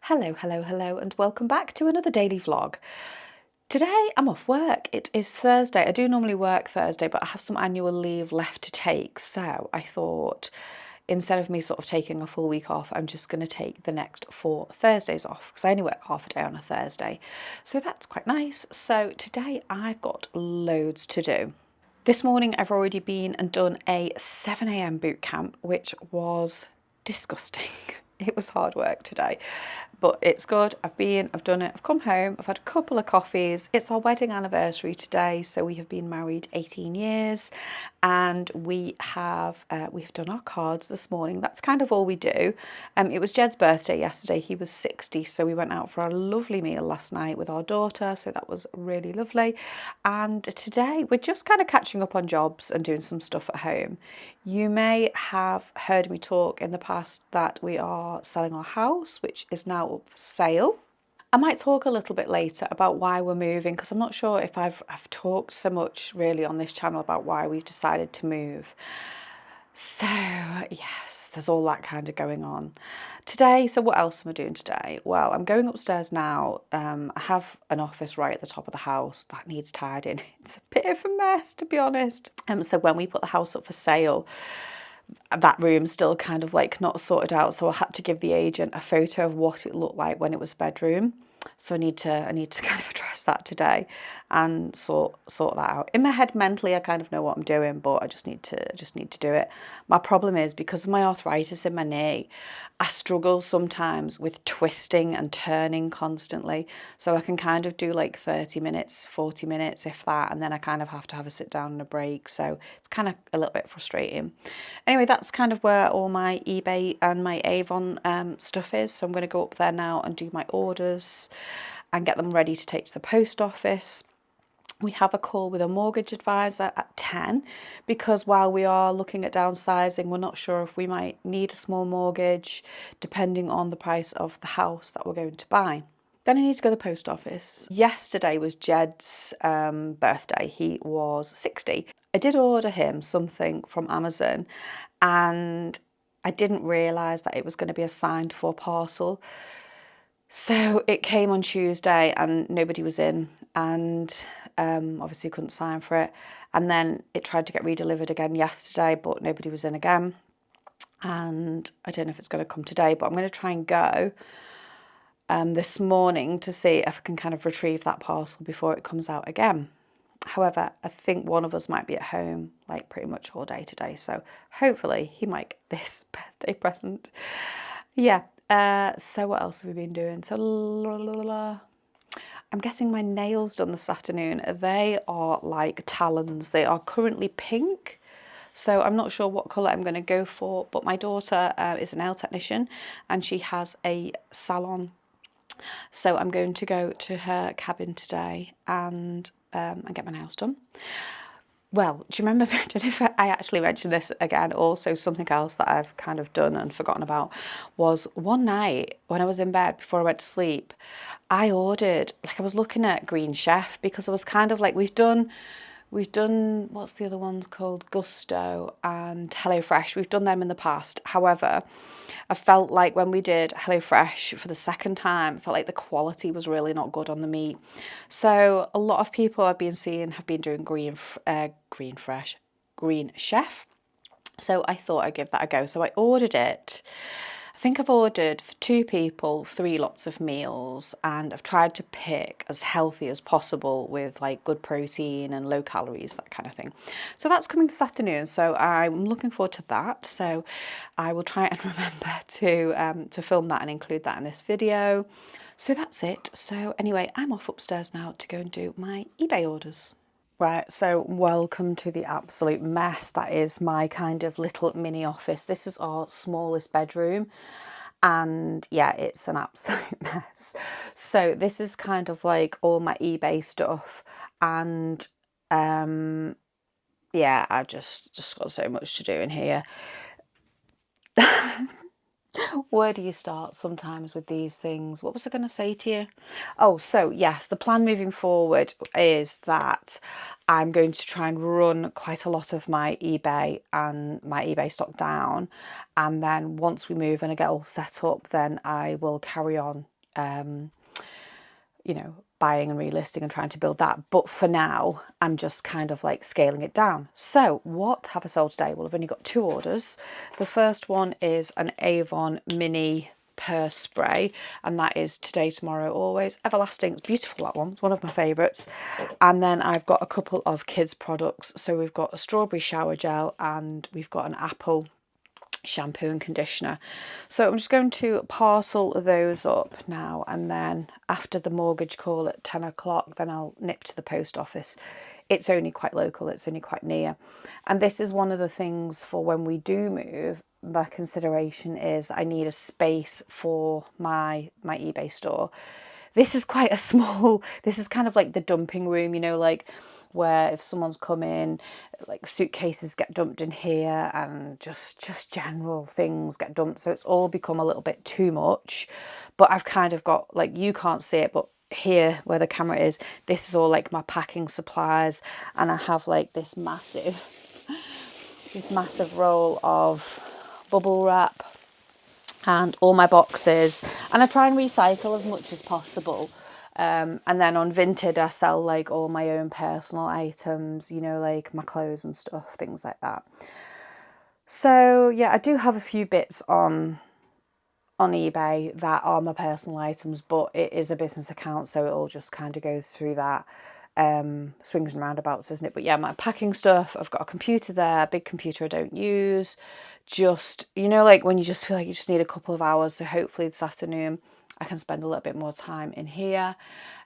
Hello, hello, hello, and welcome back to another daily vlog. Today I'm off work. It is Thursday. I do normally work Thursday, but I have some annual leave left to take. So I thought instead of me sort of taking a full week off, I'm just going to take the next 4 Thursdays off because I only work half a day on a Thursday. So that's quite nice. So today I've got loads to do. This morning I've already been and done a 7 a.m. boot camp, which was disgusting. It was hard work today, but it's good. I've done it, I've come home, I've had a couple of coffees. It's our wedding anniversary today, so we have been married 18 years and we've done our cards this morning. That's kind of all we do. It was Jed's birthday yesterday. He was 60, so we went out for a lovely meal last night with our daughter, so that was really lovely. And today we're just kind of catching up on jobs and doing some stuff at home. You may have heard me talk in the past that we are selling our house, which is now up for sale. I might talk a little bit later about why we're moving because I'm not sure if I've talked so much really on this channel about why we've decided to move. So yes, there's all that kind of going on today. So what else am I doing today? Well, I'm going upstairs now. I have an office right at the top of the house that needs tidying. It's a bit of a mess, to be honest. So when we put the house up for sale, that room's still kind of like not sorted out, so I had to give the agent a photo of what it looked like when it was a bedroom. So I need to kind of address that today and sort that out. In my head mentally I kind of know what I'm doing, but I just need to do it. My problem is because of my arthritis in my knee, I struggle sometimes with twisting and turning constantly. So I can kind of do like 30 minutes, 40 minutes if that, and then I kind of have to have a sit down and a break. So it's kind of a little bit frustrating. Anyway, that's kind of where all my eBay and my Avon stuff is. So I'm going to go up there now and do my orders and get them ready to take to the post office. We have a call with a mortgage advisor at 10 because while we are looking at downsizing, we're not sure if we might need a small mortgage depending on the price of the house that we're going to buy. Then I need to go to the post office. Yesterday was Jed's birthday. He was 60. I did order him something from Amazon and I didn't realise that it was going to be assigned for parcel. So it came on Tuesday and nobody was in and obviously couldn't sign for it. And then it tried to get redelivered again yesterday, but nobody was in again. And I don't know if it's going to come today, but I'm going to try and go this morning to see if I can kind of retrieve that parcel before it comes out again. However, I think one of us might be at home like pretty much all day today. So hopefully he might get this birthday present. Yeah. So what else have we been doing? So I'm getting my nails done this afternoon. They are like talons. They are currently pink. So I'm not sure what colour I'm going to go for, but my daughter is a nail technician and she has a salon. So I'm going to go to her cabin today and get my nails done. Well, do you remember, I don't know if I actually mentioned this again, also something else that I've kind of done and forgotten about was one night when I was in bed before I went to sleep, I ordered, like I was looking at Green Chef because I was kind of like, we've done, what's the other ones called? Gusto and HelloFresh. We've done them in the past. However, I felt like when we did HelloFresh for the second time, I felt like the quality was really not good on the meat. So a lot of people I've been seeing have been doing Green Chef. So I thought I'd give that a go. So I ordered it. I think I've ordered for 2 people 3 lots of meals and I've tried to pick as healthy as possible with like good protein and low calories, that kind of thing. So that's coming this afternoon, so I'm looking forward to that. So I will try and remember to film that and include that in this video. So that's it. So anyway, I'm off upstairs now to go and do my eBay orders. Right, so welcome to the absolute mess that is my kind of little mini office. This is our smallest bedroom and yeah, it's an absolute mess. So this is kind of like all my eBay stuff and yeah, I've just got so much to do in here. Where do you start sometimes with these things? What was I going to say to you? Oh, so yes, the plan moving forward is that I'm going to try and run quite a lot of my eBay and my eBay stock down. And then once we move and I get all set up, then I will carry on you know, buying and relisting and trying to build that. But for now, I'm just kind of like scaling it down. So what have I sold today? Well, I've only got 2 orders. The first one is an Avon mini purse spray, and that is today, tomorrow, always. Everlasting. It's beautiful, that one. It's one of my favourites. And then I've got a couple of kids products. So we've got a strawberry shower gel and we've got an apple shampoo and conditioner. So I'm just going to parcel those up now, and then after the mortgage call at 10 o'clock, then I'll nip to the post office. It's only quite local, it's only quite near. And this is one of the things for when we do move. The consideration is I need a space for my eBay store. This is quite a small, this is kind of like the dumping room, you know, like where if someone's come in, like suitcases get dumped in here and just general things get dumped. So it's all become a little bit too much. But I've kind of got, like, you can't see it, but here where the camera is, this is all like my packing supplies. And I have like this massive roll of bubble wrap and all my boxes, and I try and recycle as much as possible. And then on Vinted I sell like all my own personal items, you know, like my clothes and stuff, things like that. So yeah, I do have a few bits on eBay that are my personal items, but it is a business account, so it all just kind of goes through that. Swings and roundabouts, isn't it? But yeah, my packing stuff, I've got a computer there, a big computer I don't use. Just, you know, like when you just feel like you just need a couple of hours. So hopefully this afternoon I can spend a little bit more time in here.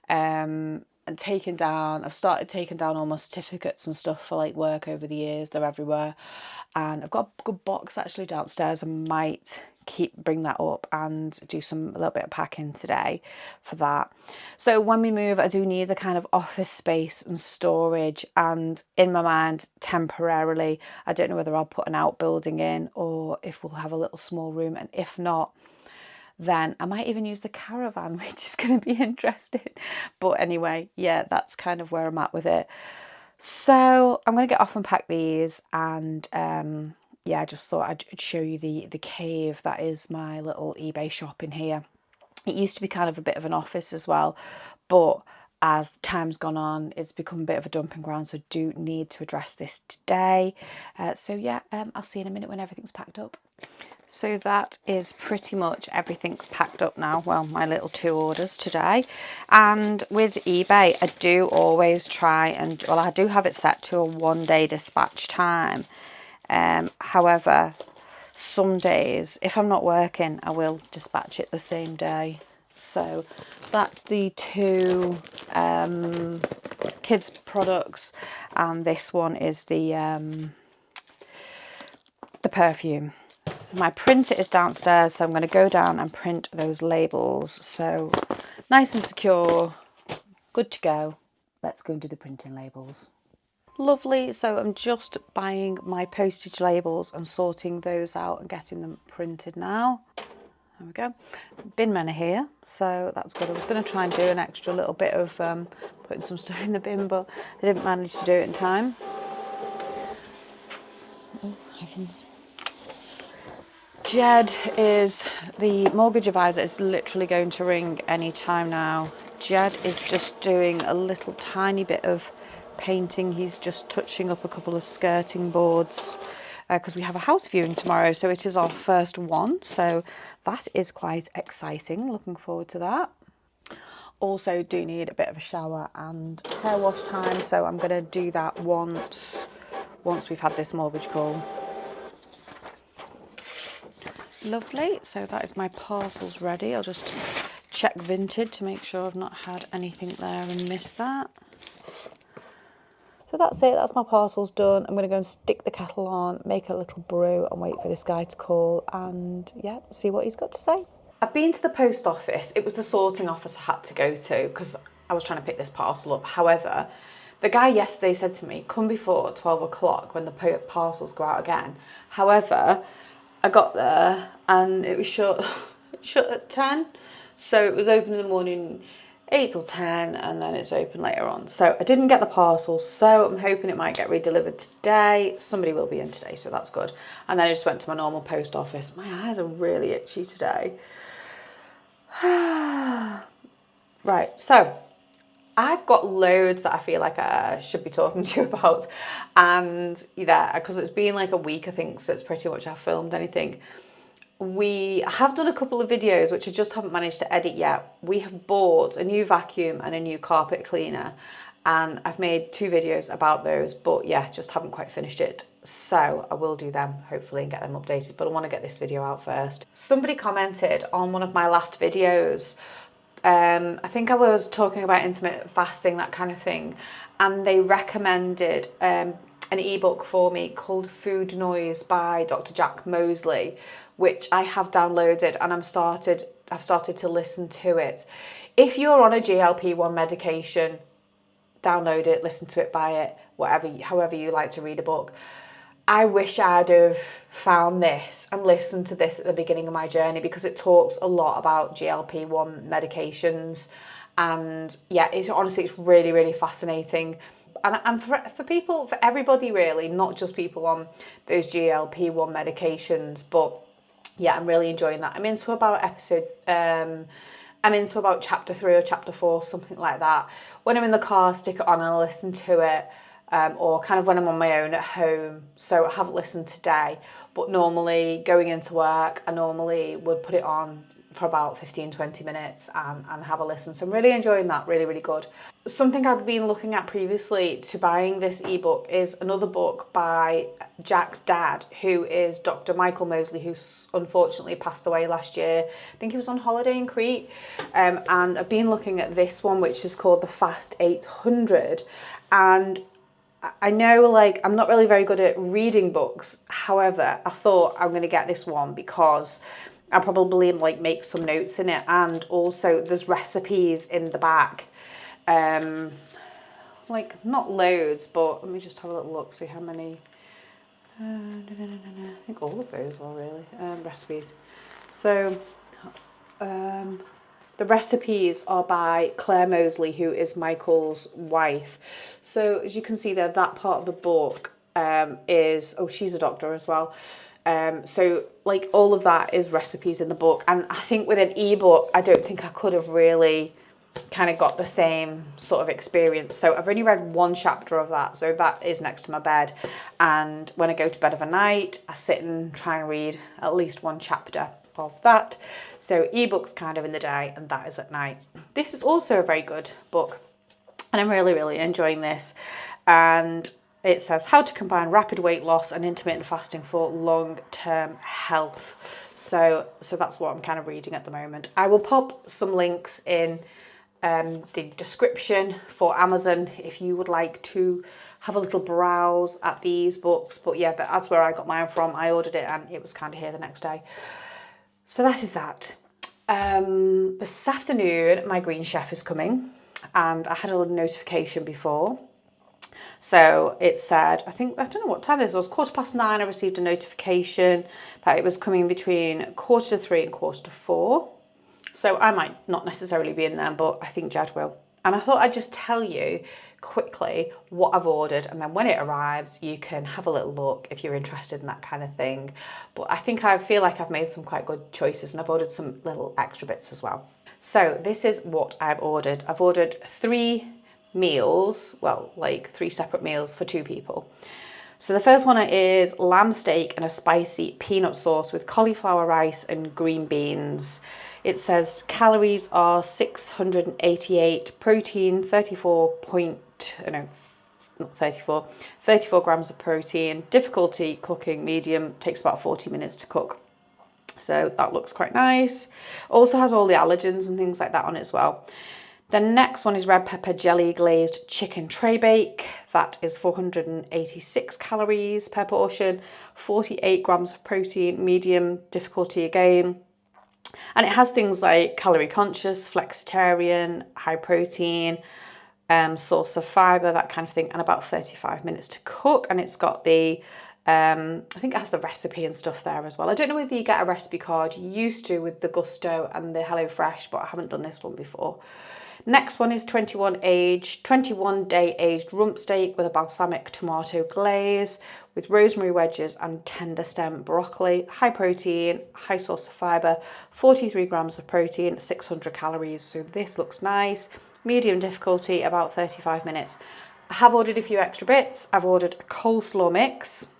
And I've started taking down all my certificates and stuff for like work over the years. They're everywhere. And I've got a good box actually downstairs. I might bring that up and do a little bit of packing today for that. So when we move, I do need a kind of office space and storage, and in my mind temporarily, I don't know whether I'll put an outbuilding in or if we'll have a little small room, and if not, then I might even use the caravan, which is going to be interesting. But anyway, yeah, that's kind of where I'm at with it. So I'm going to get off and pack these, and yeah, I just thought I'd show you the cave that is my little eBay shop in here. It used to be kind of a bit of an office as well, but as time's gone on, it's become a bit of a dumping ground, so I do need to address this today. So yeah, I'll see you in a minute when everything's packed up. So that is pretty much everything packed up now. Well, my little 2 orders today. And with eBay, I do always try and, well, I do have it set to a 1-day dispatch time. However, some days, if I'm not working, I will dispatch it the same day. So that's the 2 kids products, and this one is the perfume. So my printer is downstairs, so I'm going to go down and print those labels. So nice and secure, good to go. Let's go and do the printing labels. Lovely. So I'm just buying my postage labels and sorting those out and getting them printed now. There we go. Bin men are here, so that's good. I was going to try and do an extra little bit of putting some stuff in the bin, but I didn't manage to do it in time. Oh, heavens. Jed is the mortgage advisor, is literally going to ring any time now. Jed is just doing a little tiny bit of painting. He's just touching up a couple of skirting boards because we have a house viewing tomorrow, so it is our first one, so that is quite exciting. Looking forward to that. Also do need a bit of a shower and hair wash time, so I'm going to do that once we've had this mortgage call. Lovely, so that is my parcels ready. I'll just check Vinted to make sure I've not had anything there and missed that. So that's it, that's my parcels done. I'm going to go and stick the kettle on, make a little brew and wait for this guy to call and yeah, see what he's got to say. I've been to the post office. It was the sorting office I had to go to because I was trying to pick this parcel up. However, the guy yesterday said to me, come before 12 o'clock when the parcels go out again. However, I got there and it was shut at 10. So it was open in the morning 8 till 10 and then it's open later on. So I didn't get the parcel, so I'm hoping it might get redelivered today. Somebody will be in today, so that's good. And then I just went to my normal post office. My eyes are really itchy today. Right, so I've got loads that I feel like I should be talking to you about, and yeah, because it's been like a week, I think, so it's pretty much I've filmed anything. We have done a couple of videos which I just haven't managed to edit yet. We have bought a new vacuum and a new carpet cleaner, and I've made 2 videos about those, but yeah, just haven't quite finished it. So I will do them hopefully and get them updated, but I want to get this video out first. Somebody commented on one of my last videos. I think I was talking about intermittent fasting, that kind of thing, and they recommended an ebook for me called Food Noise by Dr Jack Mosley, which I have downloaded and I've started to listen to it. If you're on a GLP-1 medication, download it, listen to it, buy it, however you like to read a book. I wish I'd have found this and listened to this at the beginning of my journey, because it talks a lot about GLP-1 medications, and yeah, it's really, really fascinating. And for people, for everybody really, not just people on those GLP-1 medications, but yeah, I'm really enjoying that. I'm into about chapter 3 or chapter 4, something like that. When I'm in the car, stick it on and I listen to it. Or kind of when I'm on my own at home. So I haven't listened today, but normally going into work, I normally would put it on for about 15-20 minutes and have a listen. So I'm really enjoying that, really, really good. Something I'd been looking at previously to buying this ebook is another book by Jack's dad, who is Dr Michael Mosley, who unfortunately passed away last year. I think he was on holiday in Crete. And I've been looking at this one, which is called The Fast 800. And I know, like, I'm not really very good at reading books. However, I thought I'm going to get this one because I'll probably like make some notes in it, and also there's recipes in the back. Like not loads, but let me just have a little look, see how many. I think all of those are really recipes. So the recipes are by Claire Mosley, who is Michael's wife. So as you can see there, that part of the book she's a doctor as well. So like all of that is recipes in the book. And I think with an ebook, I don't think I could have really kind of got the same sort of experience. So I've only read 1 chapter of that. So that is next to my bed. And when I go to bed of a night, I sit and try and read at least 1 chapter of that. So ebooks kind of in the day and that is at night. This is also a very good book and I'm really, really enjoying this. And it says how to combine rapid weight loss and intermittent fasting for long-term health. So that's what I'm kind of reading at the moment. I will pop some links in the description for Amazon if you would like to have a little browse at these books. But yeah, that's where I got mine from. I ordered it and it was kind of here the next day. So that is that. This afternoon, my Green Chef is coming and I had a little notification before. So it said, I don't know what time this was, 9:15, I received a notification that it was coming between 3:15 and 4:15. So I might not necessarily be in there, but I think Jed will. And I thought I'd just tell you quickly what I've ordered, and then when it arrives, you can have a little look if you're interested in that kind of thing. But I feel like I've made some quite good choices, and I've ordered some little extra bits as well. So this is what I've ordered. I've ordered 3 meals, well, like 3 separate meals for 2 people. So the first one is lamb steak and a spicy peanut sauce with cauliflower rice and green beans. It says calories are 688, protein 34 grams of protein. Difficulty cooking medium, takes about 40 minutes to cook. So that looks quite nice. Also has all the allergens and things like that on it as well. The next one is red pepper jelly glazed chicken tray bake. That is 486 calories per portion, 48 grams of protein, medium difficulty again. And it has things like calorie conscious, flexitarian, high protein, source of fibre, that kind of thing, and about 35 minutes to cook. And it's got the I think it has the recipe and stuff there as well. I don't know whether you get a recipe card. You used to with the Gusto and the HelloFresh, but I haven't done this one before. Next one is 21 day aged rump steak with a balsamic tomato glaze with rosemary wedges and tender stem broccoli. High protein, high source of fibre, 43 grams of protein, 600 calories. So this looks nice. Medium difficulty, about 35 minutes. I have ordered a few extra bits. I've ordered a coleslaw mix.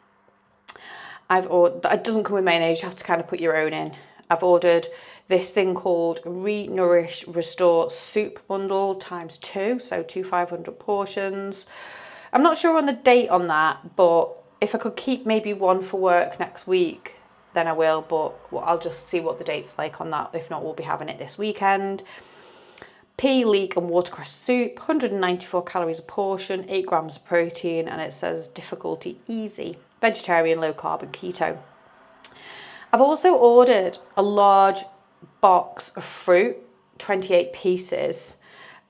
It doesn't come with mayonnaise, you have to kind of put your own in. I've ordered this thing called Re-Nourish Restore Soup Bundle ×2, so 500 portions. I'm not sure on the date on that, but if I could keep maybe one for work next week, then I will, but I'll just see what the date's like on that. If not, we'll be having it this weekend. Pea, leek and watercress soup, 194 calories a portion, 8 grams of protein, and it says difficulty easy. Vegetarian, low carb and keto. I've also ordered a large box of fruit, 28 pieces.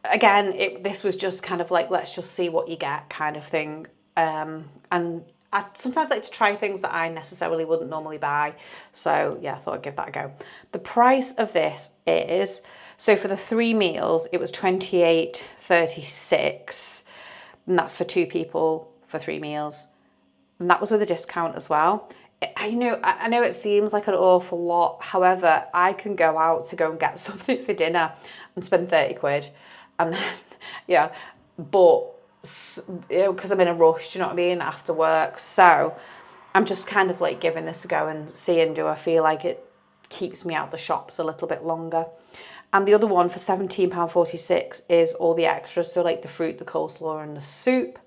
Again, this was just kind of like, let's just see what you get kind of thing. And I sometimes like to try things that I necessarily wouldn't normally buy. So yeah, I thought I'd give that a go. The price of this is, so for the 3 meals, it was $28.36. And that's for 2 people for 3 meals. And that was with a discount as well. I know it seems like an awful lot. However, I can go out to go and get something for dinner and spend 30 quid. And then, yeah, but, because I'm in a rush, do you know what I mean, after work. So I'm just kind of like giving this a go and seeing, do I feel like it keeps me out the shops a little bit longer. And the other one for £17.46 is all the extras. So like the fruit, the coleslaw and the soup.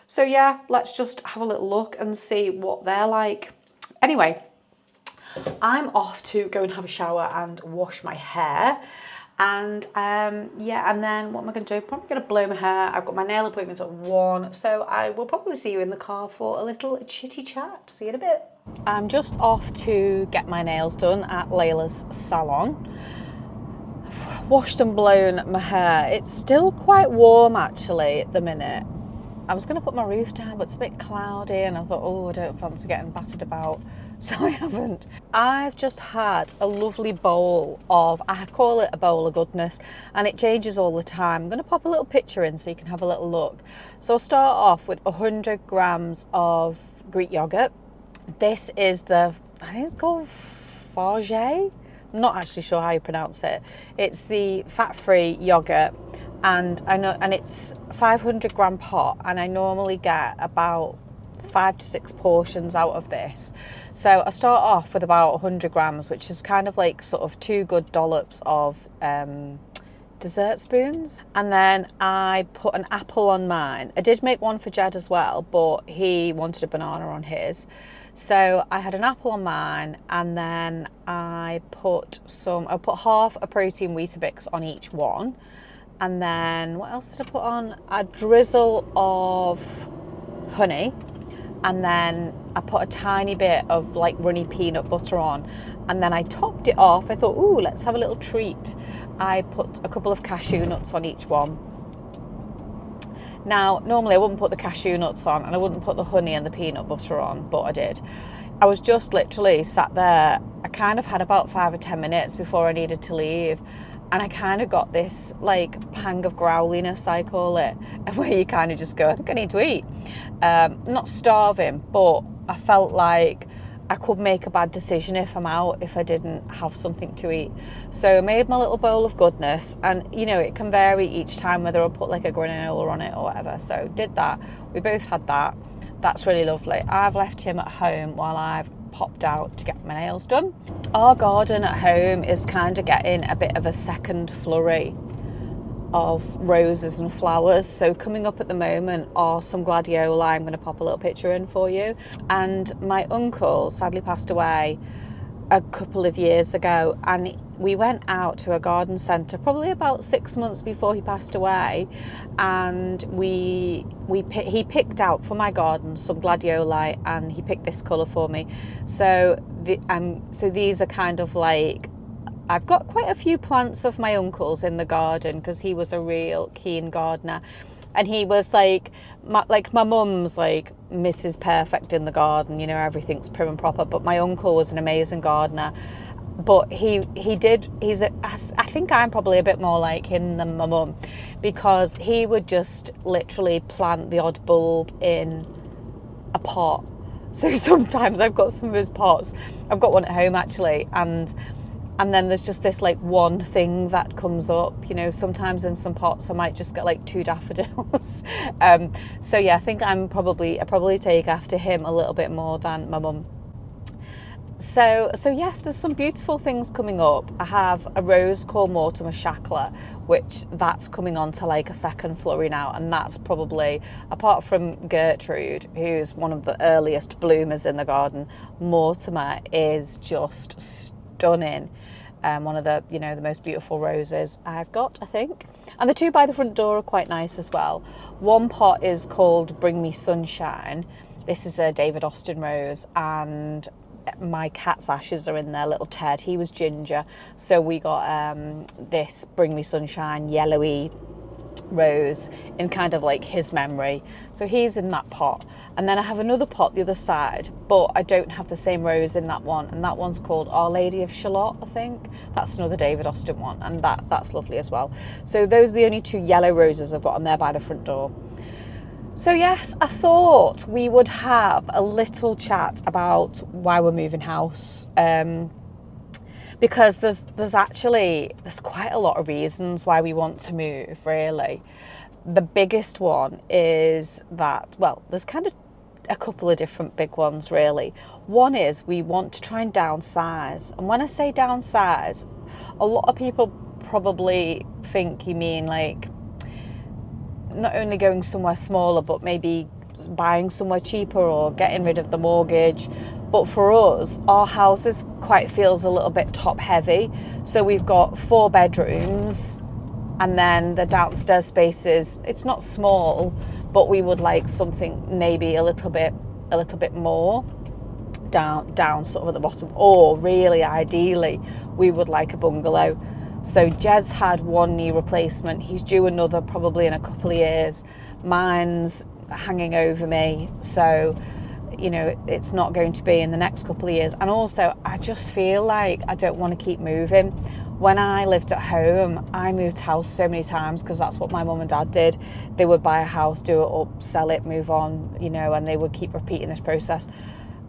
So yeah, let's just have a little look and see what they're like. Anyway, I'm off to go and have a shower and wash my hair. And yeah, and then what am I going to do? Probably going to blow my hair. I've got my nail appointment at 1. So I will probably see you in the car for a little chitty chat. See you in a bit. I'm just off to get my nails done at Layla's Salon. I've washed and blown my hair. It's still quite warm actually at the minute. I was going to put my roof down, but it's a bit cloudy and I thought, oh, I don't fancy getting battered about, so I haven't. I've just had a lovely bowl of, I call it a bowl of goodness, and it changes all the time. I'm going to pop a little picture in so you can have a little look. So I'll start off with 100 grams of Greek yogurt. This is I think it's called Farge. I'm not actually sure how you pronounce it. It's the fat-free yogurt. And it's 500 gram pot, and I normally get about 5 to 6 portions out of this. So I start off with about 100 grams, which is kind of like sort of 2 good dollops of dessert spoons. And then I put an apple on mine. I did make one for Jed as well, but he wanted a banana on his. So I had an apple on mine, and then I put half a protein Weetabix on each one. And then what else did I put on? A drizzle of honey, and then I put a tiny bit of like runny peanut butter on, and then I topped it off. I thought, ooh, let's have a little treat. I put a couple of cashew nuts on each one. Now, normally I wouldn't put the cashew nuts on, and I wouldn't put the honey and the peanut butter on, but I did. I was just literally sat there. I kind of had about 5 or 10 minutes before I needed to leave. And I kind of got this like pang of growliness, I call it, where you kind of just go, I think I need to eat. Not starving, but I felt like I could make a bad decision if I'm out, if I didn't have something to eat. So I made my little bowl of goodness, and you know, it can vary each time whether I put like a granola on it or whatever. So did that. We both had that. That's really lovely. I've left him at home while I've popped out to get my nails done. Our garden at home is kind of getting a bit of a second flurry of roses and flowers. So coming up at the moment are some gladiola. I'm going to pop a little picture in for you. And my uncle sadly passed away a couple of years ago, and we went out to a garden centre probably about 6 months before he passed away, and he picked out for my garden some gladioli, and he picked this colour for me. So these are kind of like, I've got quite a few plants of my uncle's in the garden because he was a real keen gardener. And he was like my mum's like Mrs. Perfect in the garden, you know, everything's prim and proper. But my uncle was an amazing gardener. But I think I'm probably a bit more like him than my mum, because he would just literally plant the odd bulb in a pot. So sometimes I've got some of his pots. I've got one at home actually, and then there's just this like one thing that comes up, you know. Sometimes in some pots I might just get like 2 daffodils. So yeah, I think I probably take after him a little bit more than my mum. So yes, there's some beautiful things coming up. I have a rose called Mortimer Shackler, which that's coming on to like a second flurry now, and that's probably, apart from Gertrude, who's one of the earliest bloomers in the garden, Mortimer is just stunning. One of the, you know, the most beautiful roses I've got, I think. And the 2 by the front door are quite nice as well. One pot is called Bring Me Sunshine. This is a David Austin rose, and my cat's ashes are in there, little Ted. He was ginger, so we got this Bring Me Sunshine yellowy rose in kind of like his memory, so he's in that pot. And then I have another pot the other side, but I don't have the same rose in that one, and that one's called Our Lady of Shalott, I think. That's another David Austin one, and that's lovely as well. So those are the only 2 yellow roses I've got on there by the front door. So yes, I thought we would have a little chat about why we're moving house, because there's quite a lot of reasons why we want to move, really. The biggest one is that, well, there's kind of a couple of different big ones, really. One is we want to try and downsize, and when I say downsize, a lot of people probably think you mean like not only going somewhere smaller, but maybe buying somewhere cheaper or getting rid of the mortgage. But for us, our house feels a little bit top heavy. So we've got 4 bedrooms, and then the downstairs spaces, it's not small, but we would like something maybe a little bit more down sort of at the bottom, or really ideally we would like a bungalow. So Jed's had 1 knee replacement. He's due another probably in a couple of years. Mine's hanging over me. So, you know, it's not going to be in the next couple of years. And also, I just feel like I don't want to keep moving. When I lived at home, I moved house so many times because that's what my mum and dad did. They would buy a house, do it up, sell it, move on, you know, and they would keep repeating this process.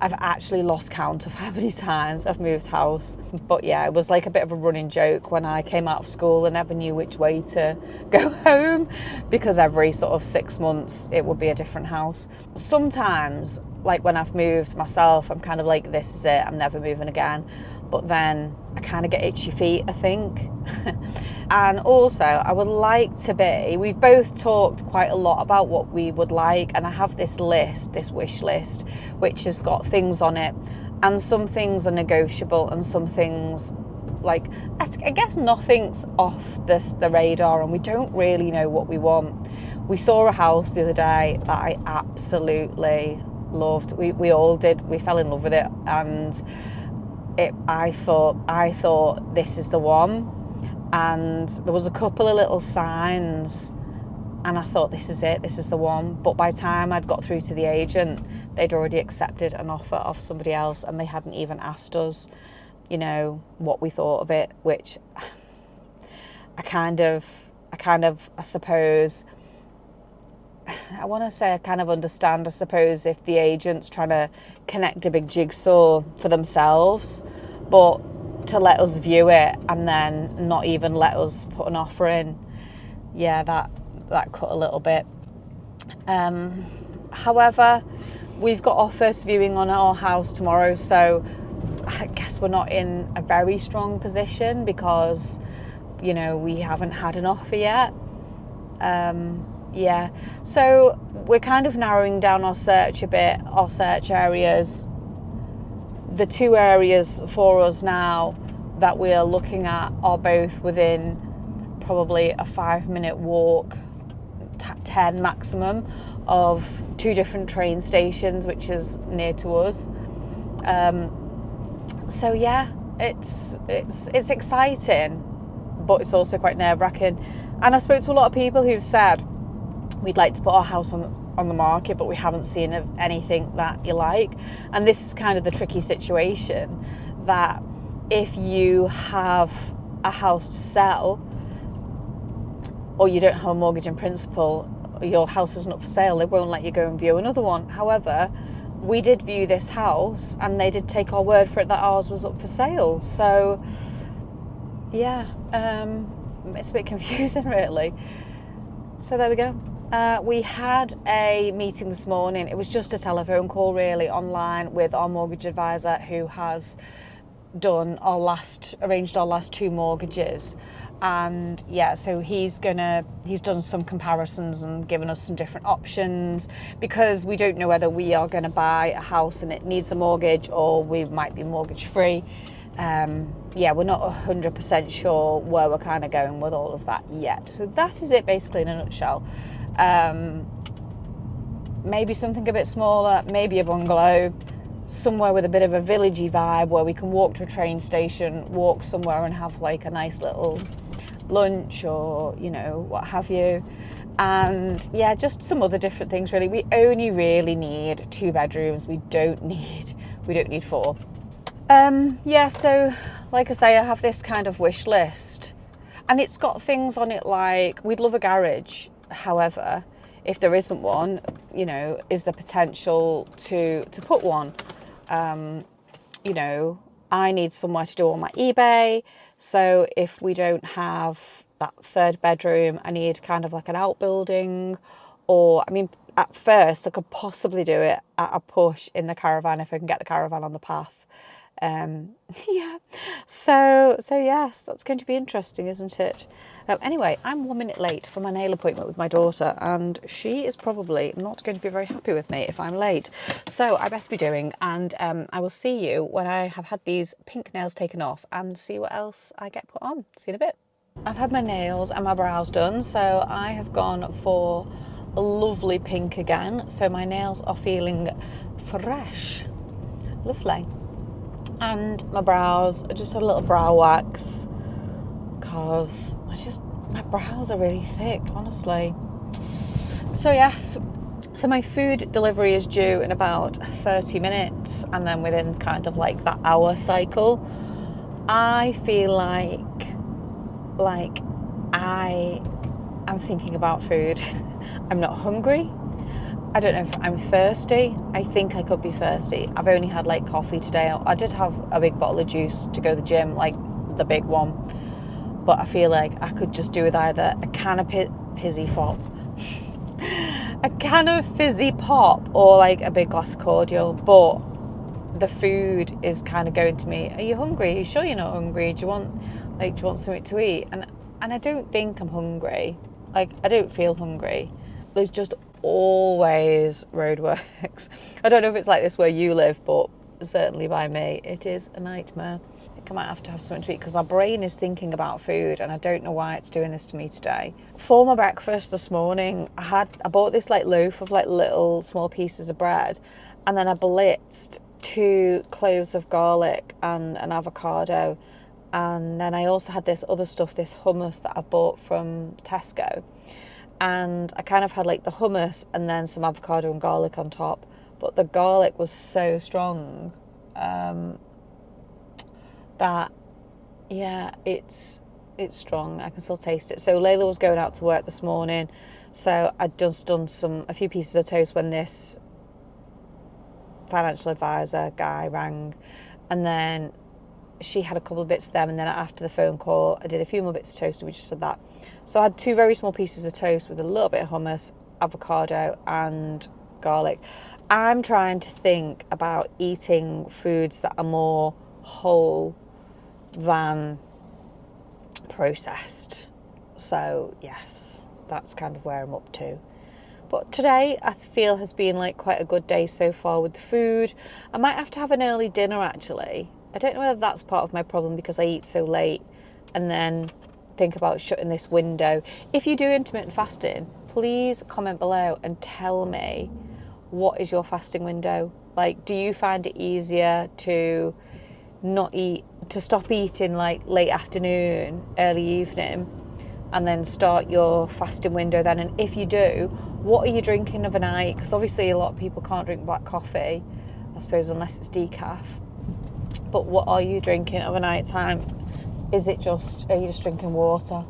I've actually lost count of how many times I've moved house. But yeah, it was like a bit of a running joke when I came out of school and never knew which way to go home, because every sort of 6 months it would be a different house. Sometimes, like when I've moved myself, I'm kind of like, this is it, I'm never moving again. But then I kind of get itchy feet, I think. And also, I would like to be, we've both talked quite a lot about what we would like, and I have this wish list, which has got things on it, and some things are negotiable and some things, like, I guess nothing's off the radar, and we don't really know what we want. We saw a house the other day that I absolutely loved. We all did. We fell in love with it, and I thought this is the one. And there was a couple of little signs, and I thought, this is it, this is the one. But by the time I'd got through to the agent, they'd already accepted an offer of somebody else, and they hadn't even asked us, you know, what we thought of it, which I suppose, I want to say I kind of understand, I suppose, if the agent's trying to connect a big jigsaw for themselves, but to let us view it and then not even let us put an offer in, yeah, that cut a little bit. However, we've got our first viewing on our house tomorrow, so I guess we're not in a very strong position because, you know, we haven't had an offer yet. Yeah, so we're kind of narrowing down our search a bit, our search areas. The 2 areas for us now that we are looking at are both within probably a 5-minute walk, 10 maximum, of 2 different train stations, which is near to us. So yeah, it's exciting, but it's also quite nerve-wracking. And I spoke to a lot of people who've said we'd like to put our house on the market, but we haven't seen anything that you like. And this is kind of the tricky situation, that if you have a house to sell or you don't have a mortgage in principle, your house isn't up for sale, they won't let you go and view another one. However, we did view this house and they did take our word for it that ours was up for sale. So yeah, it's a bit confusing really. So there we go. We had a meeting this morning. It was just a telephone call really, online, with our mortgage advisor, who has arranged our last 2 mortgages. And yeah, so he's done some comparisons and given us some different options, because we don't know whether we are going to buy a house and it needs a mortgage, or we might be mortgage free. Yeah, we're not 100% sure where we're kind of going with all of that yet. So that is it basically in a nutshell. Maybe something a bit smaller, maybe a bungalow, somewhere with a bit of a villagey vibe, where we can walk to a train station, walk somewhere and have like a nice little lunch, or what have you. And yeah, just some other different things really. We only really need 2 bedrooms. We don't need 4. Yeah, so like I say, I have this kind of wish list, and it's got things on it like, we'd love a garage. However, if there isn't one, is the potential to put one. I need somewhere to do all my eBay. So if we don't have that 3rd bedroom, I need kind of like an outbuilding. Or, I mean, at first I could possibly do it at a push in the caravan, if I can get the caravan on the path. Yeah, so yes, that's going to be interesting, isn't it? Anyway, I'm 1 minute late for my nail appointment with my daughter, and she is probably not going to be very happy with me if I'm late. So I best be doing, and I will see you when I have had these pink nails taken off and see what else I get put on. See you in a bit. I've had my nails and my brows done, so I have gone for a lovely pink again. So my nails are feeling fresh. Lovely. And my brows, I just had a little brow wax, because my brows are really thick, honestly. So yes, so my food delivery is due in about 30 minutes, and then within kind of like that hour cycle, I feel like I am thinking about food. I'm not hungry. I don't know if I'm thirsty. I think I could be thirsty. I've only had like coffee today. I did have a big bottle of juice to go to the gym, like the big one. But I feel like I could just do with either a can of fizzy pop, a can of fizzy pop, or like a big glass of cordial. But the food is kind of going to me. Are you hungry? Are you sure you're not hungry? Do you want something to eat? And I don't think I'm hungry. Like, I don't feel hungry. There's just always roadworks. I don't know if it's like this where you live, but certainly by me, it is a nightmare. I think I might have to have something to eat, because my brain is thinking about food, and I don't know why it's doing this to me today. For my breakfast this morning, I bought this like loaf of like little small pieces of bread, and then I blitzed 2 cloves of garlic and an avocado. And then I also had this other stuff, this hummus that I bought from Tesco. And I kind of had like the hummus and then some avocado and garlic on top. But the garlic was so strong that, yeah, it's strong. I can still taste it. So Layla was going out to work this morning. So I'd just done a few pieces of toast when this financial advisor guy rang. And then she had a couple of bits of them, and then after the phone call I did a few more bits of toast, and we just said that. So I had 2 very small pieces of toast with a little bit of hummus, avocado and garlic. I'm trying to think about eating foods that are more whole than processed. So yes, that's kind of where I'm up to. But today I feel has been like quite a good day so far with the food. I might have to have an early dinner actually. I don't know whether that's part of my problem, because I eat so late and then think about shutting this window. If you do intermittent fasting, please comment below and tell me, what is your fasting window? Like, do you find it easier to stop eating like late afternoon, early evening, and then start your fasting window then. And if you do, what are you drinking overnight? Because obviously a lot of people can't drink black coffee, I suppose, unless it's decaf. But what are you drinking overnight time? Are you just drinking water?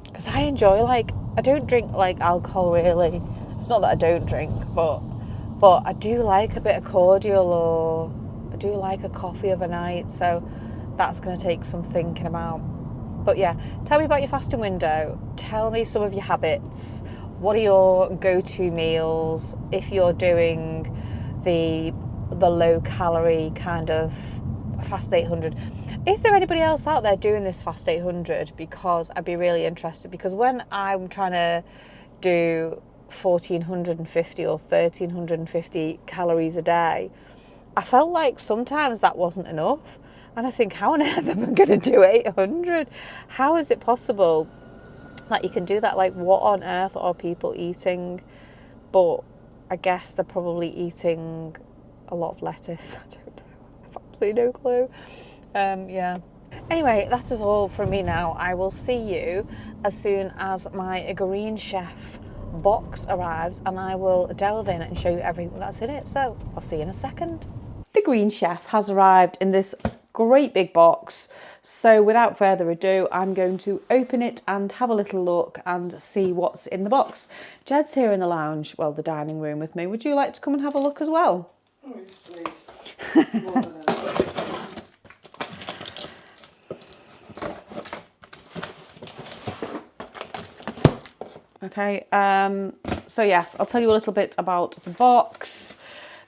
Because I enjoy, like, I don't drink like alcohol really. It's not that I don't drink, but I do like a bit of cordial, or I do like a coffee overnight. So that's going to take some thinking about. But yeah, tell me about your fasting window. Tell me some of your habits. What are your go-to meals if you're doing the low calorie kind of Fast 800? Is there anybody else out there doing this Fast 800? Because I'd be really interested, because when I'm trying to do 1450 or 1350 calories a day, I felt like sometimes that wasn't enough. And I think, how on earth am I going to do 800? How is it possible that you can do that? Like, what on earth are people eating? But I guess they're probably eating a lot of lettuce. I don't know. I've absolutely no clue. Yeah. Anyway, that is all from me now. I will see you as soon as my Green Chef box arrives, and I will delve in and show you everything that's in it. So I'll see you in a second. The Green Chef has arrived in this great big box. So without further ado, I'm going to open it and have a little look and see what's in the box. Jed's here in the lounge, well, the dining room with me. Would you like to come and have a look as well? Oh, yes, please. Okay, so yes, I'll tell you a little bit about the box.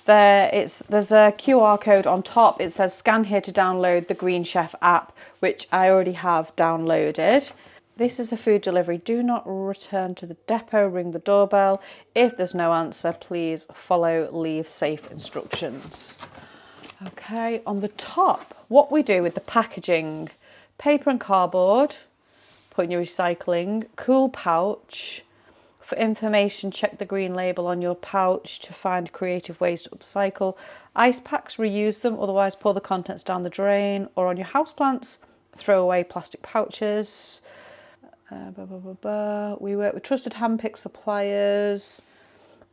There's a QR code on top. It says scan here to download the Green Chef app, which I already have downloaded. This is a food delivery. Do not return to the depot, ring the doorbell. If there's no answer, please follow leave safe instructions. Okay, on the top, what we do with the packaging: paper and cardboard, put in your recycling, cool pouch. For information, check the green label on your pouch to find creative ways to upcycle. Ice packs, reuse them, otherwise pour the contents down the drain. Or on your houseplants, throw away plastic pouches. We work with trusted handpicked suppliers.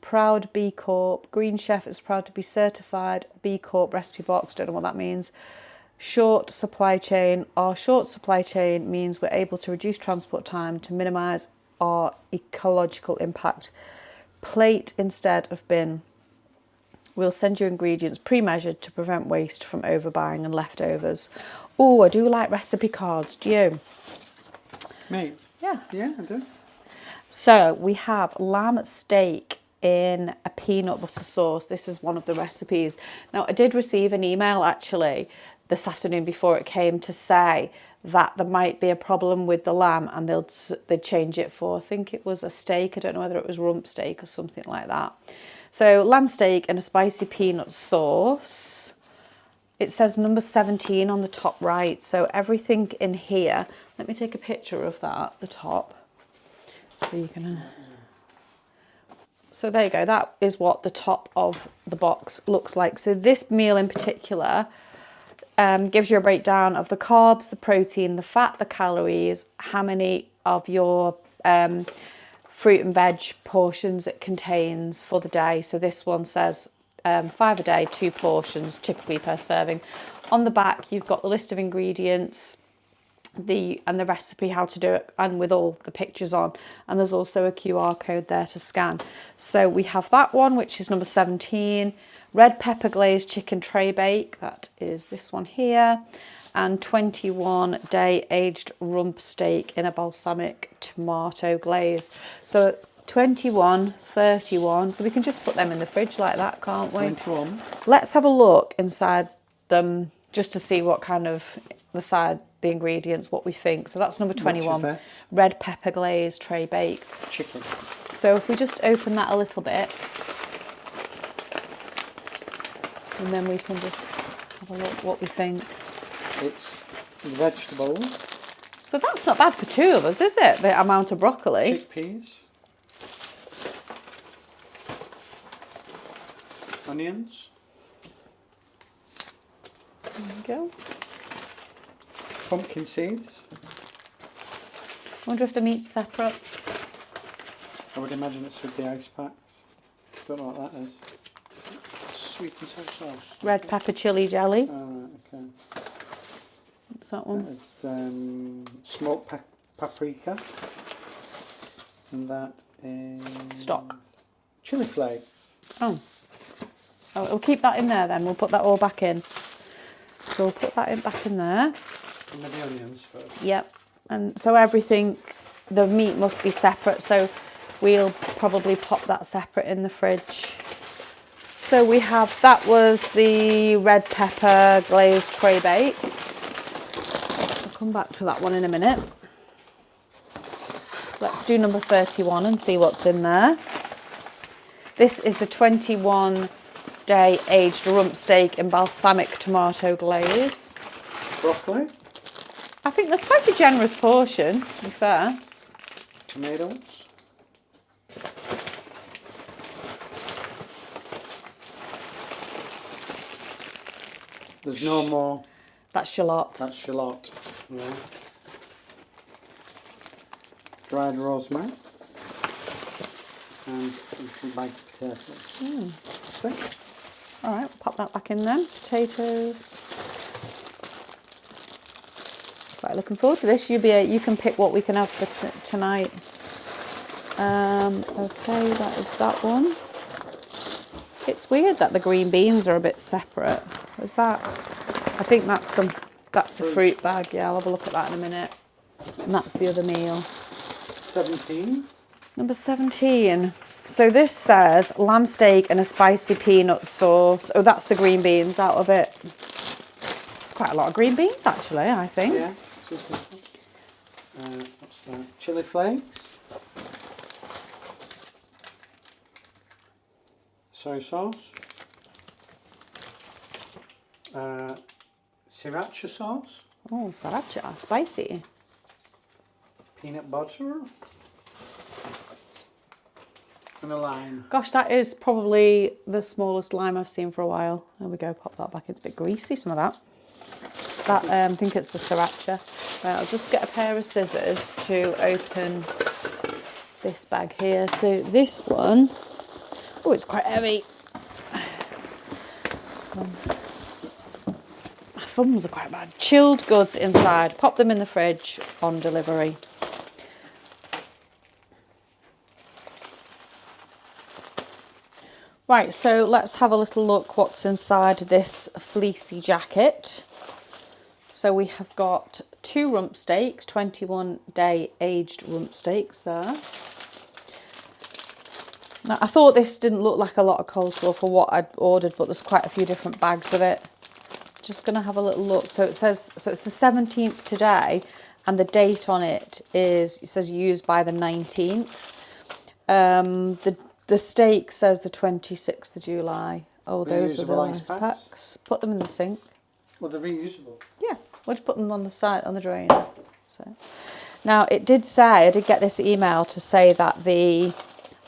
Proud B Corp. Green Chef is proud to be certified B Corp recipe box. Don't know what that means. Short supply chain. Our short supply chain means we're able to reduce transport time to minimise our ecological impact. Plate instead of bin. We'll send you ingredients pre-measured to prevent waste from overbuying and leftovers. Oh, I do like recipe cards. Do you? Me? Yeah. Yeah, I do. So we have lamb steak in a peanut butter sauce. This is one of the recipes. Now, I did receive an email actually this afternoon before it came to say that there might be a problem with the lamb, and they'd change it for, I think it was a steak. I don't know whether it was rump steak or something like that. So lamb steak and a spicy peanut sauce. It says number 17 on the top right. So everything in here, let me take a picture of that, the top. So you can... So there you go. That is what the top of the box looks like. So this meal in particular gives you a breakdown of the carbs, the protein, the fat, the calories, how many of your fruit and veg portions it contains for the day. So this one says 5 a day, 2 portions typically per serving. On the back, you've got the list of ingredients, the recipe, how to do it, and with all the pictures on. And there's also a QR code there to scan. So we have that one, which is number 17. Red pepper glazed chicken tray bake, that is this one here, and 21-day aged rump steak in a balsamic tomato glaze. So 21, 31, so we can just put them in the fridge like that, can't we? 21. Let's have a look inside them just to see what kind of the ingredients, what we think. So that's number 21, red pepper glazed tray bake Chicken. So if we just open that a little bit, and then we can just have a look what we think. It's vegetables. So that's not bad for 2 of us, is it? The amount of broccoli. Chickpeas. Onions. There we go. Pumpkin seeds. Wonder if the meat's separate. I would imagine it's with the ice packs. Don't know what that is. Sweet and sour sauce. Red pepper chili jelly. Right, okay. What's that one? That is smoked paprika. And that is... Stock. Chili flakes. Oh. Oh, we'll keep that in there then. We'll put that all back in. So we'll put that back in there. And the onions first. Yep. And so everything, the meat must be separate. So we'll probably pop that separate in the fridge. So we have, that was the red pepper glazed tray bake. I'll come back to that one in a minute. Let's do number 31 and see what's in there. This is the 21-day aged rump steak in balsamic tomato glaze. Broccoli. I think that's quite a generous portion, to be fair. Tomatoes. There's no more. That's shallot. That's shallot. Yeah. Dried rosemary. And some baked potatoes. See? All right, pop that back in then. Potatoes. Right, looking forward to this. You can pick what we can have for tonight. Okay, that is that one. It's weird that the green beans are a bit separate. What's that? I think that's the fruit bag. Yeah, I'll have a look at that in a minute. And that's the other meal. 17. Number 17. So this says lamb steak and a spicy peanut sauce. Oh, that's the green beans out of it. It's quite a lot of green beans, actually, I think. Yeah. What's that? Chili flakes. Soy sauce. Sriracha sauce. Oh, sriracha, spicy. Peanut butter. And a lime. Gosh, that is probably the smallest lime I've seen for a while. There we go, pop that back. It's a bit greasy, some of that. I think it's the sriracha. Right, I'll just get a pair of scissors to open this bag here. So this one, oh, it's quite heavy. My thumbs are quite bad. Chilled goods inside. Pop them in the fridge on delivery. Right, so let's have a little look what's inside this fleecy jacket. So we have got 2 rump steaks, 21-day aged rump steaks there. Now, I thought this didn't look like a lot of coleslaw for what I'd ordered, but there's quite a few different bags of it. Just going to have a little look. So it's the 17th today, and the date on it says used by the 19th. The steak says the 26th of July. Oh, those are the ice packs. Put them in the sink. Well, they're reusable. Yeah, we'll just put them on the side, on the drain. So, now, it did say, I did get this email to say that the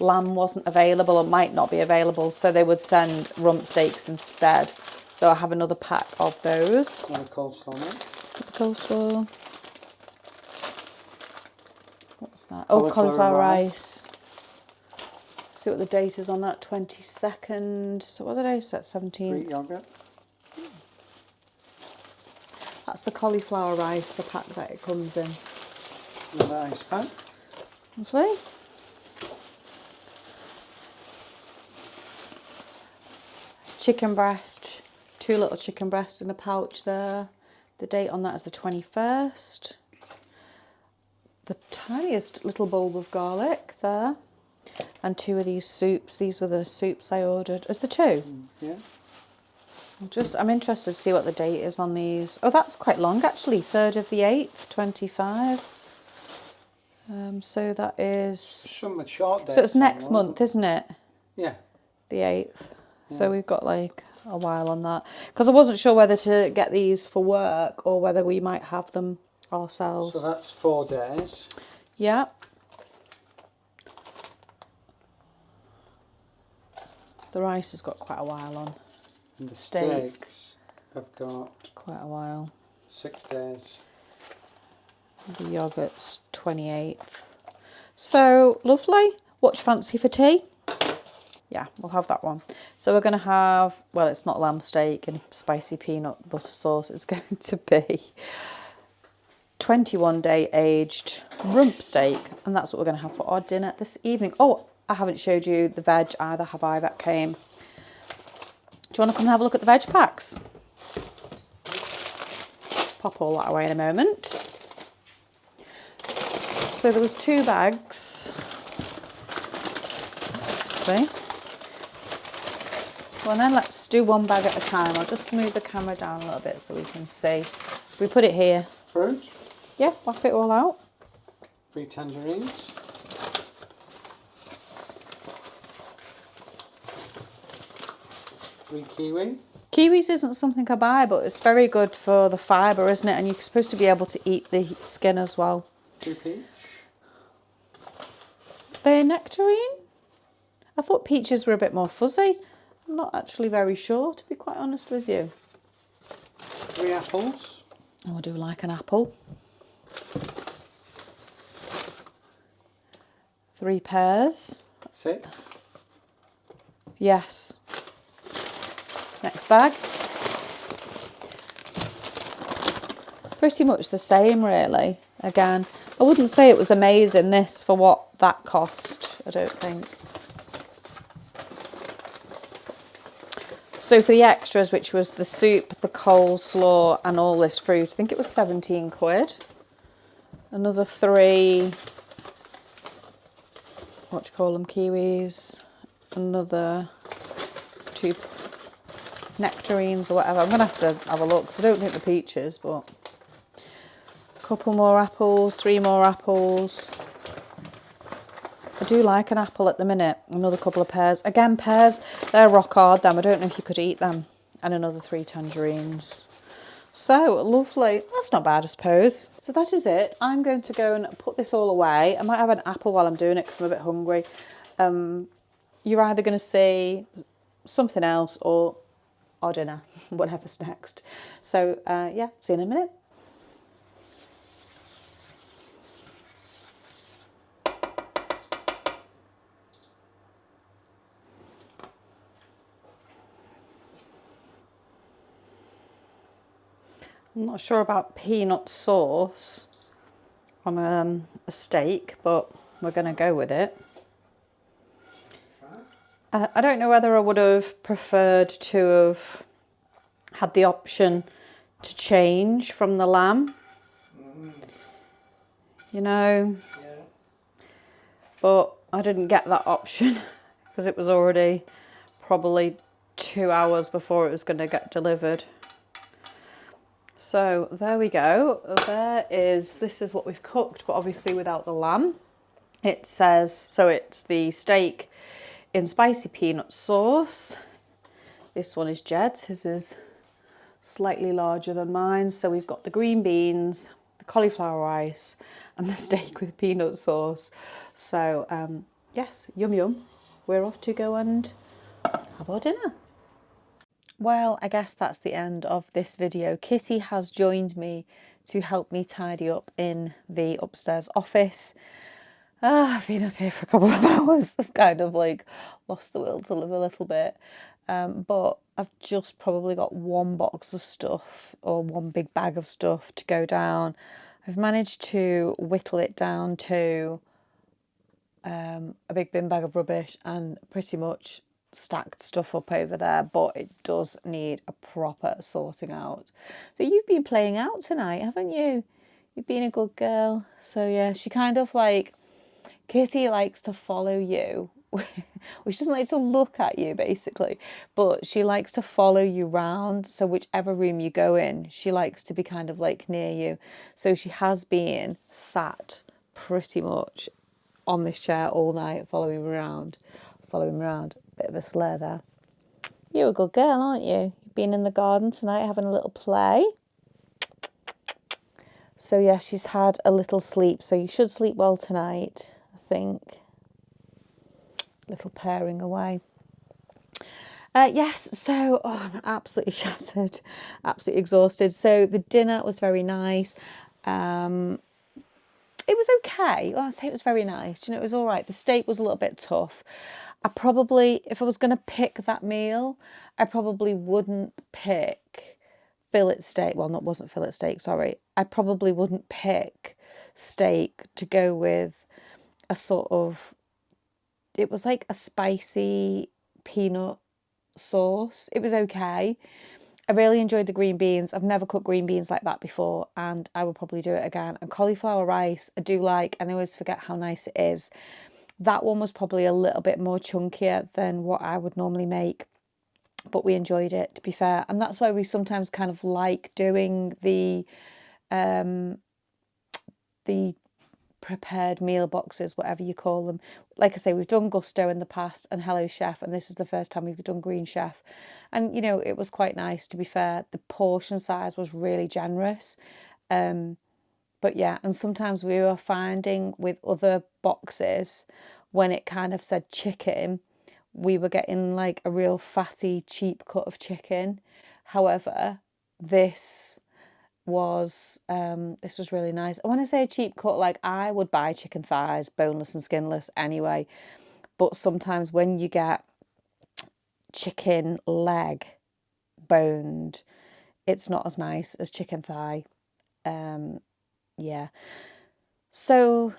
lamb wasn't available or might not be available, so they would send rump steaks instead. So I have another pack of those. And a coleslaw, mate. The coleslaw. What's that? Oh, cauliflower rice. See what the date is on that, 22nd. So what did I say, 17th? Greek yogurt. That's the cauliflower rice, the pack that it comes in. Another ice pack. Lovely. Chicken breast, 2 little chicken breasts in a pouch there. The date on that is the 21st. The tiniest little bulb of garlic there. And 2 of these soups. These were the soups I ordered. Is there 2? Yeah. I'm interested to see what the date is on these. Oh, that's quite long actually. 3rd of the 8th, 25. So that is... Some short days. So it's next month, isn't it? Yeah. The 8th. So we've got like a while on that. Because I wasn't sure whether to get these for work or whether we might have them ourselves. So that's 4 days. Yeah. The rice has got quite a while on. And the steaks have got quite a while. 6 days. The yoghurt's 28th. So lovely. What do you fancy for tea? Yeah, we'll have that one. So we're going to have, well, it's not lamb steak and spicy peanut butter sauce. It's going to be 21-day aged rump steak. And that's what we're going to have for our dinner this evening. Oh, I haven't showed you the veg either, have I? That came. Do you want to come and have a look at the veg packs? Pop all that away in a moment. So there was 2 bags. Let's see. Well, then let's do 1 bag at a time. I'll just move the camera down a little bit so we can see. We put it here. Fruit. Yeah, whack it all out. 3 tangerines. 3 kiwi. Kiwis isn't something I buy, but it's very good for the fibre, isn't it? And you're supposed to be able to eat the skin as well. 2 peach. They're nectarine? I thought peaches were a bit more fuzzy. I'm not actually very sure, to be quite honest with you. 3 apples. Oh, I do like an apple. 3 pears. 6. Yes. Next bag. Pretty much the same, really. Again, I wouldn't say it was amazing, this, for what that cost, I don't think. So for the extras, which was the soup, the coleslaw and all this fruit, I think it was 17 quid. Another 3, what do you call them, kiwis. Another 2 nectarines or whatever. I'm going to have a look because I don't think the peaches, but a couple more apples, 3 more apples. I do like an apple at the minute. Another couple of pears. Again, pears, they're rock hard, them. I don't know if you could eat them. And another 3 tangerines. So, lovely. That's not bad, I suppose. So that is it. I'm going to go and put this all away. I might have an apple while I'm doing it because I'm a bit hungry. You're either going to see something else or our dinner, whatever's next. So, yeah, see you in a minute. I'm not sure about peanut sauce on a steak, but we're going to go with it. I don't know whether I would have preferred to have had the option to change from the lamb. You know, but I didn't get that option because it was already probably 2 hours before it was going to get delivered. So there we go. This is what we've cooked, but obviously without the lamb. It says, so it's the steak in spicy peanut sauce. This one is Jed's. His is slightly larger than mine. So we've got the green beans, the cauliflower rice, and the steak with peanut sauce. So yes, yum yum. We're off to go and have our dinner. Well, I guess that's the end of this video. Kitty has joined me to help me tidy up in the upstairs office. I've been up here for a couple of hours. I've kind of like lost the will to live a little bit. But I've just probably got 1 box of stuff or 1 big bag of stuff to go down. I've managed to whittle it down to a big bin bag of rubbish and pretty much stacked stuff up over there, but it does need a proper sorting out. So you've been playing out tonight, haven't you? You've been a good girl. So yeah, she kind of like, Kitty likes to follow you. Well, she doesn't like to look at you basically, but she likes to follow you round. So whichever room you go in, she likes to be kind of like near you. So she has been sat pretty much on this chair all night, following me around. Bit of a slur there. You're a good girl, aren't you? You've been in the garden tonight having a little play. So yeah, she's had a little sleep. So you should sleep well tonight, I think. Little purring away. Yes, so I'm absolutely shattered, absolutely exhausted. So the dinner was very nice. it was okay. Well, I say it was very nice. You know, it was all right. The steak was a little bit tough. I probably, if I was going to pick that meal, I probably wouldn't pick fillet steak. Well, not wasn't fillet steak, sorry. I probably wouldn't pick steak to go with a sort of, it was like a spicy peanut sauce. It was okay. I really enjoyed the green beans. I've never cooked green beans like that before, and I would probably do it again. And cauliflower rice, I do like, and I always forget how nice it is. That one was probably a little bit more chunkier than what I would normally make, but we enjoyed it, to be fair. And that's why we sometimes kind of like doing the prepared meal boxes, whatever you call them. Like I say, we've done Gusto in the past and Hello Chef, and this is the first time we've done Green Chef. And, you know, it was quite nice, to be fair. The portion size was really generous. But yeah, and sometimes we were finding with other boxes, when it kind of said chicken, we were getting like a real fatty, cheap cut of chicken. However, this was really nice. And when I say a cheap cut, like, I would buy chicken thighs, boneless and skinless anyway. But sometimes when you get chicken leg boned, it's not as nice as chicken thigh. Yeah. So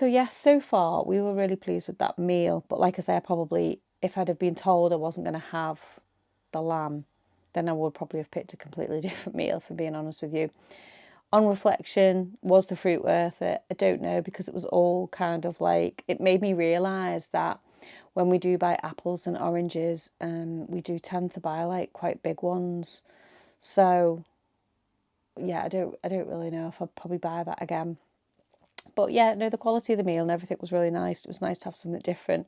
yes, so far we were really pleased with that meal. But like I say, I probably, if I'd have been told I wasn't going to have the lamb, then I would probably have picked a completely different meal, for being honest with you. On reflection, was the fruit worth it? I don't know, because it was all kind of like, it made me realise that when we do buy apples and oranges, we do tend to buy like quite big ones. So yeah, I don't really know if I'd probably buy that again. But yeah, no, the quality of the meal and everything was really nice. It was nice to have something different.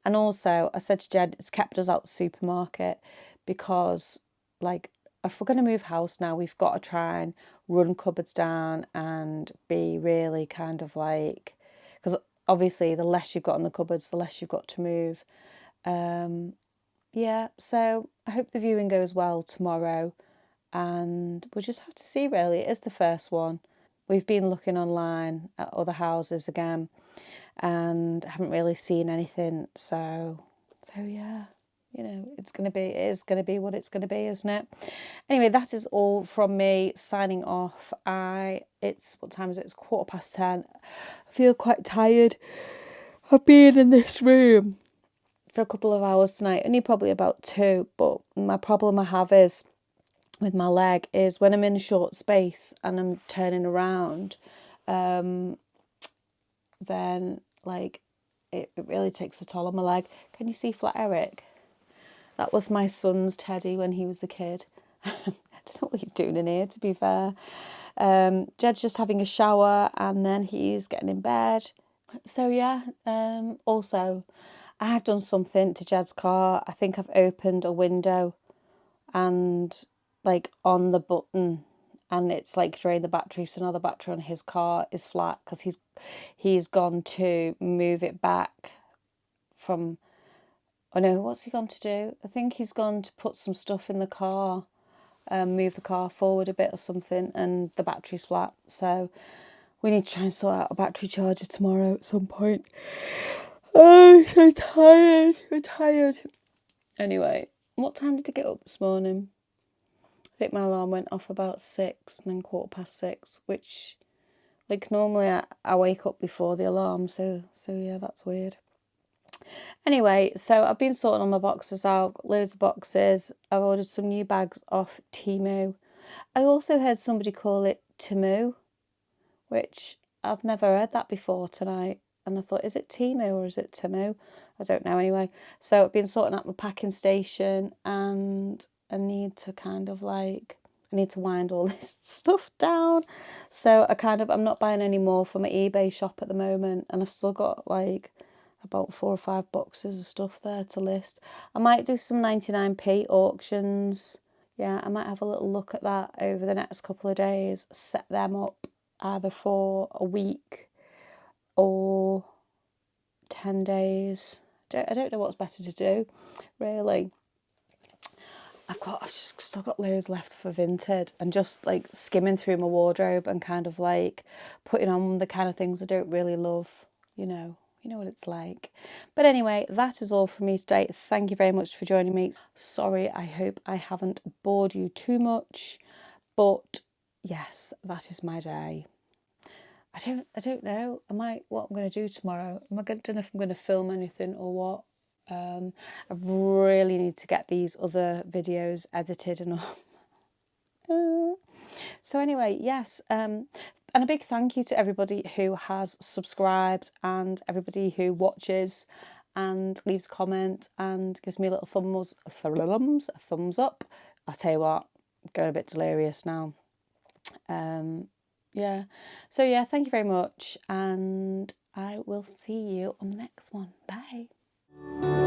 And also, I said to Jed, it's kept us out the supermarket, because, like, if we're going to move house now, we've got to try and run cupboards down and be really kind of like, because obviously the less you've got in the cupboards, the less you've got to move. Yeah, so I hope the viewing goes well tomorrow, and we'll just have to see, really. It is the first one. We've been looking online at other houses again and haven't really seen anything. So yeah, you know, it is going to be what it's going to be, isn't it? Anyway, that is all from me, signing off. What time is it? It's 10:15. I feel quite tired of being in this room for a couple of hours tonight, only probably about 2, but my problem I have is with my leg is when I'm in a short space and I'm turning around, then like it really takes a toll on my leg. Can you see Flat Eric? That was my son's teddy when he was a kid. I don't know what he's doing in here, to be fair. Jed's just having a shower and then he's getting in bed. So yeah, also I have done something to Jed's car. I think I've opened a window and like on the button, and it's like drained the battery, so now the battery on his car is flat, because he's gone to move it back from, oh no, what's he gone to do? I think he's gone to put some stuff in the car, move the car forward a bit or something, and the battery's flat, so we need to try and sort out a battery charger tomorrow at some point. Oh, I'm so tired. Anyway, what time did I get up this morning? I think my alarm went off about 6 and then 6:15, which, like, normally I wake up before the alarm, so yeah, that's weird. Anyway, so I've been sorting all my boxes out, loads of boxes. I've ordered some new bags off Temu. I also heard somebody call it Temu, which I've never heard that before tonight. And I thought, is it Temu or is it Temu? I don't know anyway. So I've been sorting out my packing station, and I need to wind all this stuff down. So I'm not buying any more for my eBay shop at the moment, and I've still got like about 4 or 5 boxes of stuff there to list. I might do some 99p auctions. Yeah, I might have a little look at that over the next couple of days, set them up either for a week or 10 days. I don't know what's better to do, really. I've just still got loads left for Vinted, and just like skimming through my wardrobe and kind of like putting on the kind of things I don't really love, you know. You know what it's like. But anyway, that is all from me today. Thank you very much for joining me. Sorry, I hope I haven't bored you too much, but yes, that is my day. I don't know. What I'm going to do tomorrow? Don't know if I'm going to film anything or what. I really need to get these other videos edited and all. So anyway, yes, and a big thank you to everybody who has subscribed and everybody who watches and leaves a comment and gives me a little thumbs up. I'll tell you what, I'm going a bit delirious now. Yeah. So yeah, thank you very much, and I will see you on the next one. Bye.